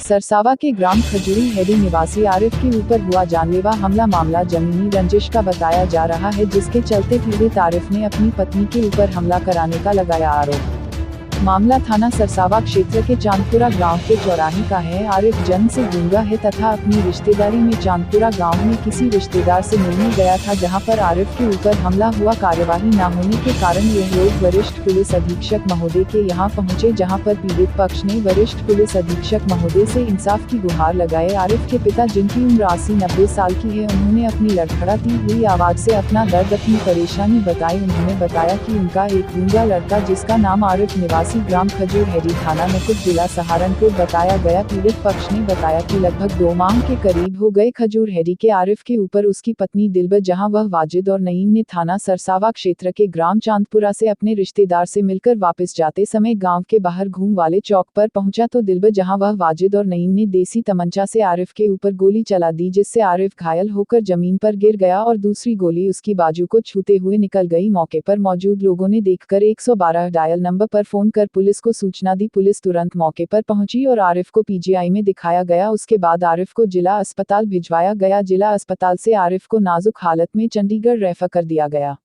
सरसावा के ग्राम खजूरी हेडी निवासी आरिफ के ऊपर हुआ जानलेवा हमला। मामला जमीनी रंजिश का बताया जा रहा है, जिसके चलते पीड़ित आरिफ ने अपनी पत्नी के ऊपर हमला कराने का लगाया आरोप। मामला थाना सरसावा क्षेत्र के चांदपुरा गांव के चौराहे का है। आरिफ जन्म से गूंगा है तथा अपनी रिश्तेदारी में चांदपुरा गांव में किसी रिश्तेदार से मिलने गया था, जहां पर आरिफ के ऊपर हमला हुआ। कार्यवाही न होने के कारण यह लोग वरिष्ठ पुलिस अधीक्षक महोदय के यहां पहुंचे, जहां पर पीड़ित पक्ष ने वरिष्ठ पुलिस अधीक्षक महोदय से इंसाफ की गुहार लगाए। आरिफ के पिता, जिनकी उम्र 80-90 साल की है, उन्होंने अपनी लड़खड़ाती हुई आवाज से अपना दर्द, अपनी परेशानी बताई। उन्होंने बताया कि उनका एक गूंगा लड़का, जिसका नाम आरिफ निवासी ग्राम खजूर हेडी, थाना मुकुट, जिला सहारनपुर बताया गया। पीड़ित पक्ष ने बताया कि लगभग 2 माह के करीब हो गए खजूर हेडी के आरिफ के ऊपर उसकी पत्नी दिलबर, जहां वह वाजिद और नईम ने थाना सरसावा क्षेत्र के ग्राम चांदपुरा से अपने रिश्तेदार से मिलकर वापस जाते समय गांव के बाहर घूम वाले चौक पर पहुंचा तो दिलबर, जहां वह वाजिद और नईम ने देसी तमंचा से आरिफ के ऊपर गोली चला दी, जिससे आरिफ घायल होकर जमीन पर गिर गया और दूसरी गोली उसकी बाजू को छूते हुए निकल गई। मौके पर मौजूद लोगों ने देखकर 112 डायल नंबर पर फोन कर पुलिस को सूचना दी। पुलिस तुरंत मौके पर पहुंची और आरिफ को पीजीआई में दिखाया गया। उसके बाद आरिफ को जिला अस्पताल भिजवाया गया। जिला अस्पताल से आरिफ को नाजुक हालत में चंडीगढ़ रेफर कर दिया गया।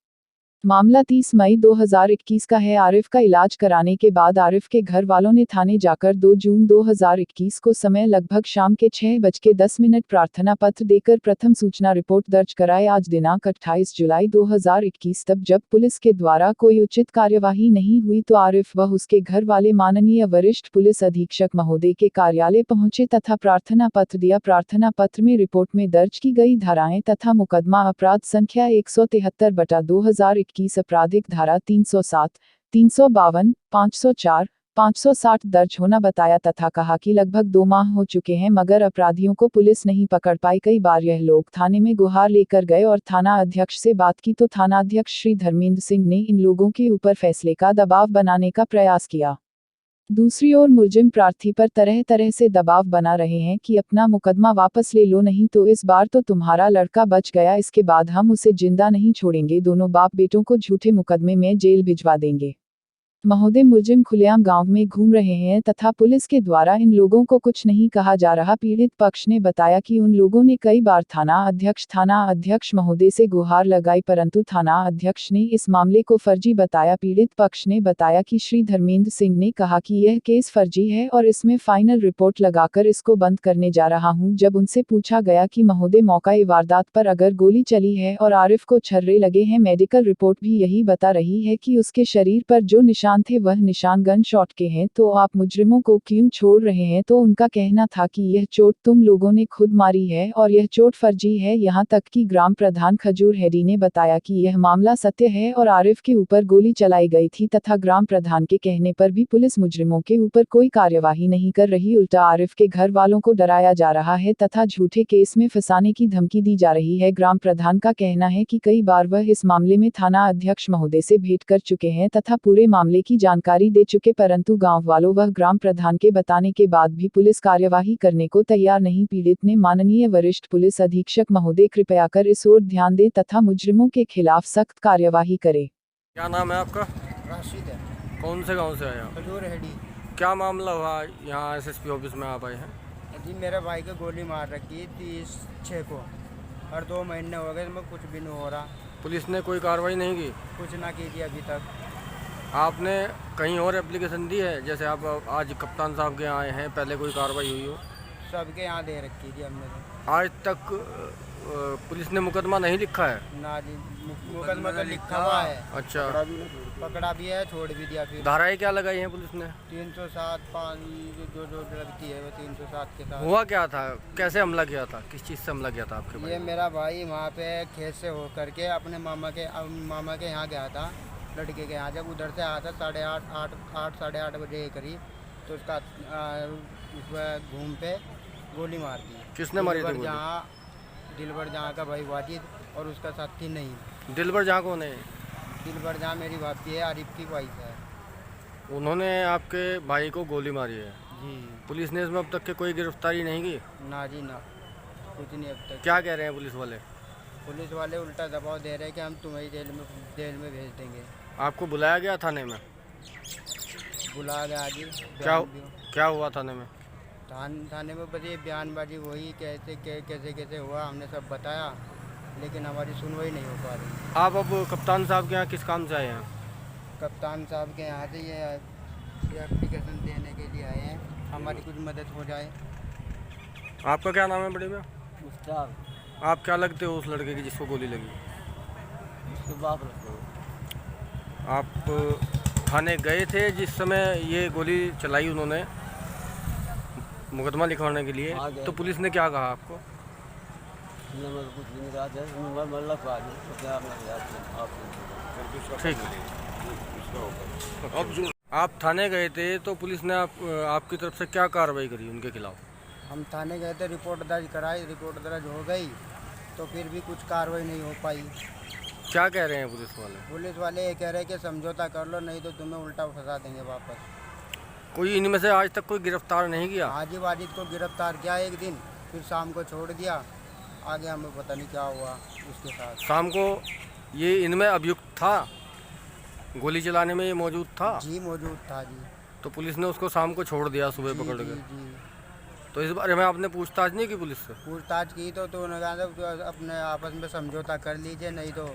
मामला 30 मई 2021 का है। आरिफ का इलाज कराने के बाद आरिफ के घर वालों ने थाने जाकर 2 जून 2021 को समय लगभग शाम के 6:10 प्रार्थना पत्र देकर प्रथम सूचना रिपोर्ट दर्ज कराए। आज दिनांक 28 जुलाई 2021 तब जब पुलिस के द्वारा कोई उचित कार्यवाही नहीं हुई तो आरिफ व उसके घर वाले माननीय वरिष्ठ पुलिस अधीक्षक महोदय के कार्यालय पहुंचे तथा प्रार्थना पत्र दिया। प्रार्थना पत्र में रिपोर्ट में दर्ज की गई धाराएं तथा मुकदमा अपराध संख्या 173/2021 आपराधिक धारा 307, 352, 504, 560 दर्ज होना बताया तथा कहा कि लगभग 2 माह हो चुके हैं मगर अपराधियों को पुलिस नहीं पकड़ पाई। कई बार यह लोग थाने में गुहार लेकर गए और थाना अध्यक्ष से बात की तो थाना अध्यक्ष श्री धर्मेंद्र सिंह ने इन लोगों के ऊपर फैसले का दबाव बनाने का प्रयास किया। दूसरी ओर मुलजिम प्रार्थी पर तरह तरह से दबाव बना रहे हैं कि अपना मुकदमा वापस ले लो, नहीं तो इस बार तो तुम्हारा लड़का बच गया, इसके बाद हम उसे जिंदा नहीं छोड़ेंगे। दोनों बाप बेटों को झूठे मुकदमे में जेल भिजवा देंगे। महोदय, मुलजिम खुलेआम गांव में घूम रहे हैं तथा पुलिस के द्वारा इन लोगों को कुछ नहीं कहा जा रहा। पीड़ित पक्ष ने बताया कि उन लोगों ने कई बार थाना अध्यक्ष महोदय से गुहार लगाई, परंतु थाना अध्यक्ष ने इस मामले को फर्जी बताया। पीड़ित पक्ष ने बताया कि श्री धर्मेंद्र सिंह ने कहा कि यह केस फर्जी है और इसमें फाइनल रिपोर्ट लगाकर इसको बंद करने जा रहा हूं। जब उनसे पूछा गया कि महोदय, मौका वारदात पर अगर गोली चली है और आरिफ को छर्रे लगे हैं, मेडिकल रिपोर्ट भी यही बता रही है कि उसके शरीर पर जो निशान थे वह निशान गन शॉट के हैं, तो आप मुजरिमों को क्यों छोड़ रहे हैं? तो उनका कहना था कि यह चोट तुम लोगों ने खुद मारी है और यह चोट फर्जी है। यहां तक कि ग्राम प्रधान खजूर हेडी ने बताया कि यह मामला सत्य है और आरिफ के ऊपर गोली चलाई गई थी तथा ग्राम प्रधान के कहने पर भी पुलिस मुजरिमों के ऊपर कोई कार्यवाही नहीं कर रही, उल्टा आरिफ के घर वालों को डराया जा रहा है तथा झूठे केस में फंसाने की धमकी दी जा रही है। ग्राम प्रधान का कहना है कि कई बार वह इस मामले में थाना अध्यक्ष महोदय से भेंट कर चुके हैं तथा पूरे मामले की जानकारी दे चुके, परंतु गांव वालों व ग्राम प्रधान के बताने के बाद भी पुलिस कार्यवाही करने को तैयार नहीं। पीड़ित ने माननीय वरिष्ठ पुलिस अधीक्षक महोदय कृपया कर इस ओर ध्यान दे तथा मुजरिमों के खिलाफ सख्त कार्यवाही करे। क्या नाम है आपका? राशिद है। कौन से गांव से आए आप? खजूर हेडी। क्या मामला हुआ यहाँ एसएसपी ऑफिस में आप आए हैं? जी, मेरे भाई को गोली मार रखी 30/6 को और 2 महीने हो गए, मैं कुछ भी नहीं हो रहा। पुलिस ने कोई कार्रवाई नहीं की? कुछ ना कीजिए अभी तक। आपने कहीं और एप्लीकेशन दी है? जैसे आप आज कप्तान साहब के यहाँ आए हैं, पहले कोई कार्रवाई हुई हो? सबके यहाँ दे रखी थी हमने तो। आज तक पुलिस ने मुकदमा नहीं लिखा है? ना जी, मुकदमा तो लिखा हुआ है। अच्छा, पकड़ा भी है, छोड़ भी दिया। फिर धाराएं क्या लगाई हैं पुलिस ने? 307 5 जो लगती है वो 307 के साथ। हुआ क्या था? कैसे हमला किया था? किस चीज़ से हमला किया था आपके भाई? ये मेरा भाई वहाँ पे खेत से हो करके अपने मामा के यहाँ गया था, लड़के के यहाँ। जब उधर से आया था 8:30 साढ़े 8 बजे के करीब, तो उसका घूम पे गोली मार दी। किसने मारी थी गोली? दिलबर जहाँ का भाई वाजिद और उसका साथी नहीं। दिलबर जहाँ कौन है? दिलबर जहाँ मेरी भाभी है, आरिफ की वाइफ है। उन्होंने आपके भाई को गोली मारी है जी। पुलिस ने इसमें अब तक के कोई गिरफ्तारी नहीं की? ना जी ना, कुछ नहीं अब तक। क्या कह रहे हैं पुलिस वाले? पुलिस वाले उल्टा दबाव दे रहे हैं कि हम तुम्हें जेल में भेज देंगे। आपको बुलाया गया थाने में? बुला गया जी। क्या हुआ थाने में? थाने में बस ये बयानबाजी वही कैसे हुआ हमने सब बताया, लेकिन हमारी सुनवाई नहीं हो पा रही। आप अब कप्तान साहब के यहाँ किस काम से आए हैं? कप्तान साहब के यहाँ से ये एप्लीकेशन देने के लिए आए हैं, हमारी कुछ मदद हो जाए। आपका क्या नाम है बड़े भैया? मुश्ताक। आप क्या लगते हो उस लड़के की जिसको गोली लगी? उसके बाप लगते हो। आप थाने गए थे जिस समय ये गोली चलाई उन्होंने मुकदमा लिखवाने के लिए, हाँ, गए। तो पुलिस ने क्या कहा आपको? मैं कुछ भी नहीं कहा था, मैं मतलब पा दी तो क्या ठीक है। आप थाने गए थे तो पुलिस ने आपकी तरफ से क्या कार्रवाई करी उनके खिलाफ? हम थाने गए थे, रिपोर्ट दर्ज कराई, रिपोर्ट दर्ज हो गई तो फिर भी कुछ कार्रवाई नहीं हो पाई। क्या कह रहे हैं पुलिस वाले? पुलिस वाले ये कह रहे हैं कि समझौता कर लो, नहीं तो तुम्हें उल्टा फंसा देंगे वापस। कोई इनमें से आज तक कोई गिरफ्तार नहीं किया? हाजी वाजिद को गिरफ्तार किया एक दिन, फिर शाम को छोड़ दिया, आगे हमें पता नहीं क्या हुआ उसके साथ। शाम को ये इनमें अभियुक्त था, गोली चलाने में ये मौजूद था? जी मौजूद था जी। तो पुलिस ने उसको शाम को छोड़ दिया सुबह जी, पकड़ जी, के। जी। तो इस बारे में आपने पूछताछ नहीं की पुलिस से? पूछताछ की तो उन्होंने कहा था कि अपने आपस में समझौता कर लीजिए, नहीं तो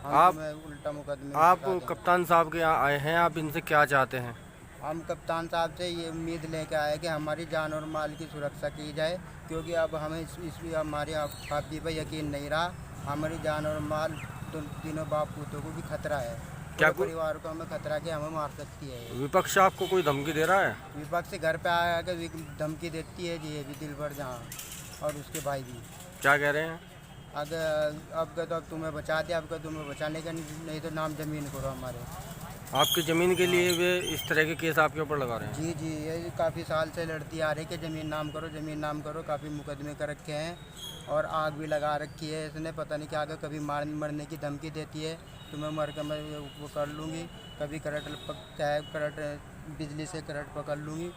हम आप- तुम्हें उल्टा मुकदमे में आप फंसा देंगे। कप्तान साहब के यहाँ आए हैं, आप इनसे क्या चाहते हैं? हम कप्तान साहब से ये उम्मीद लेके आए कि हमारी जान और माल की सुरक्षा की जाए, क्योंकि अब हमें इसमें हमारे आपी पर यकीन नहीं रहा। हमारी जान और माल तो तीनों बाप पूतों को भी खतरा है। क्या पूरे परिवार को हमें खतरा कि हमें मार सकती है ये। विपक्ष आपको कोई धमकी दे रहा है? विपक्ष से घर पे आकर धमकी देती है जी, ये भी दिलबर जहाँ और उसके भाई भी। क्या कह रहे हैं? अगर अब तो अब तुम्हें बचा दिया, अब तुम्हें बचाने का नहीं तो नाम जमीन करो हमारे। आपकी ज़मीन के लिए वे इस तरह के केस आपके ऊपर लगा रहे हैं? जी जी, ये काफ़ी साल से लड़ती आ रही है कि ज़मीन नाम करो, ज़मीन नाम करो। काफ़ी मुकदमे कर रखे हैं और आग भी लगा रखी है इसने, पता नहीं क्या आगे कभी मरने की धमकी देती है, तुम्हें मर कर मैं वो कर लूँगी, कभी करंट बिजली से करंट पकड़ लूँगी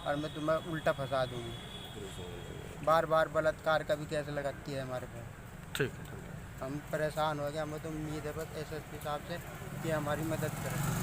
और मैं तुम्हें उल्टा फंसा दूँगी। बार बार बलात्कार का भी केस लगाती है हमारे पे। ठीक है। हम परेशान हो गए, हमें तो उम्मीद है बस एसएसपी साहब से कि हमारी मदद करें।